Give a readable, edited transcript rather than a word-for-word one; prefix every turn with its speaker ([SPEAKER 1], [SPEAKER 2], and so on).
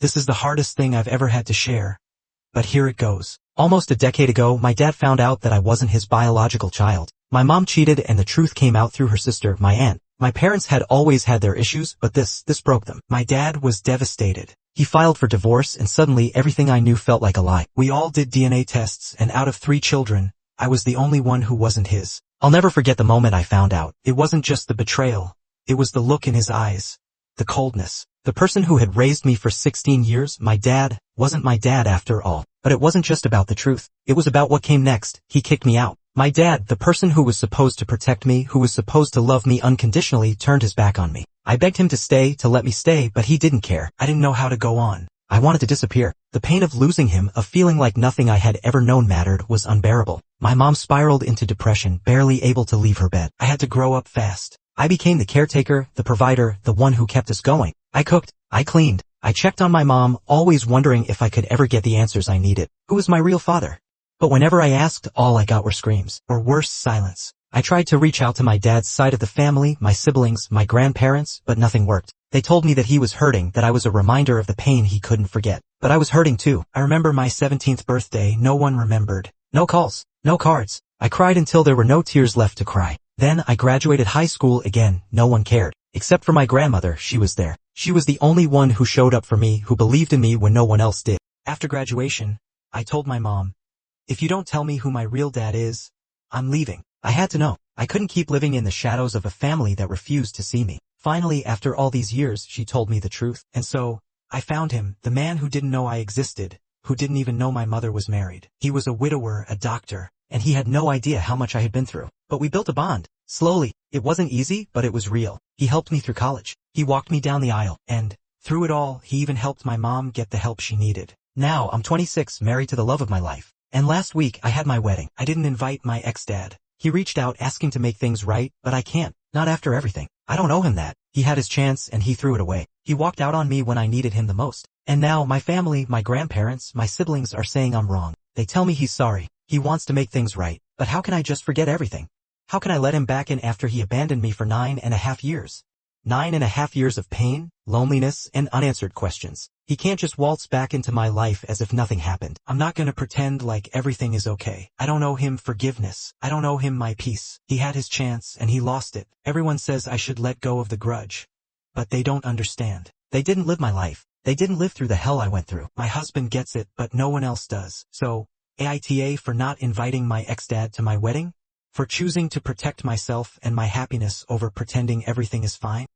[SPEAKER 1] This is the hardest thing I've ever had to share. But here it goes. Almost a decade ago, my dad found out that I wasn't his biological child. My mom cheated and the truth came out through her sister, my aunt. My parents had always had their issues, but this broke them. My dad was devastated. He filed for divorce and suddenly everything I knew felt like a lie. We all did DNA tests and out of 3 children, I was the only one who wasn't his. I'll never forget the moment I found out. It wasn't just the betrayal. It was the look in his eyes. The coldness. The person who had raised me for 16 years, my dad, wasn't my dad after all. But it wasn't just about the truth. It was about what came next. He kicked me out. My dad, the person who was supposed to protect me, who was supposed to love me unconditionally, turned his back on me. I begged him to let me stay, but he didn't care. I didn't know how to go on. I wanted to disappear. The pain of losing him, of feeling like nothing I had ever known mattered, was unbearable. My mom spiraled into depression, barely able to leave her bed. I had to grow up fast. I became the caretaker, the provider, the one who kept us going. I cooked, I cleaned, I checked on my mom, always wondering if I could ever get the answers I needed. Who was my real father? But whenever I asked, all I got were screams, or worse, silence. I tried to reach out to my dad's side of the family, my siblings, my grandparents, but nothing worked. They told me that he was hurting, that I was a reminder of the pain he couldn't forget. But I was hurting too. I remember my 17th birthday, no one remembered. No calls, no cards. I cried until there were no tears left to cry. Then I graduated high school again, no one cared. Except for my grandmother, she was there. She was the only one who showed up for me, who believed in me when no one else did. After graduation, I told my mom, if you don't tell me who my real dad is, I'm leaving. I had to know. I couldn't keep living in the shadows of a family that refused to see me. Finally, after all these years, she told me the truth. And so, I found him, the man who didn't know I existed, who didn't even know my mother was married. He was a widower, a doctor, and he had no idea how much I had been through. But we built a bond. Slowly. It wasn't easy, but it was real. He helped me through college. He walked me down the aisle. And, through it all, he even helped my mom get the help she needed. Now, I'm 26, married to the love of my life. And last week, I had my wedding. I didn't invite my ex-dad. He reached out asking to make things right, but I can't. Not after everything. I don't owe him that. He had his chance and he threw it away. He walked out on me when I needed him the most. And now, my family, my grandparents, my siblings are saying I'm wrong. They tell me he's sorry. He wants to make things right. But how can I just forget everything? How can I let him back in after he abandoned me for 9.5 years? 9.5 years of pain, loneliness, and unanswered questions. He can't just waltz back into my life as if nothing happened. I'm not gonna pretend like everything is okay. I don't owe him forgiveness. I don't owe him my peace. He had his chance and he lost it. Everyone says I should let go of the grudge. But they don't understand. They didn't live my life. They didn't live through the hell I went through. My husband gets it, but no one else does. So, AITA for not inviting my ex-dad to my wedding? For choosing to protect myself and my happiness over pretending everything is fine?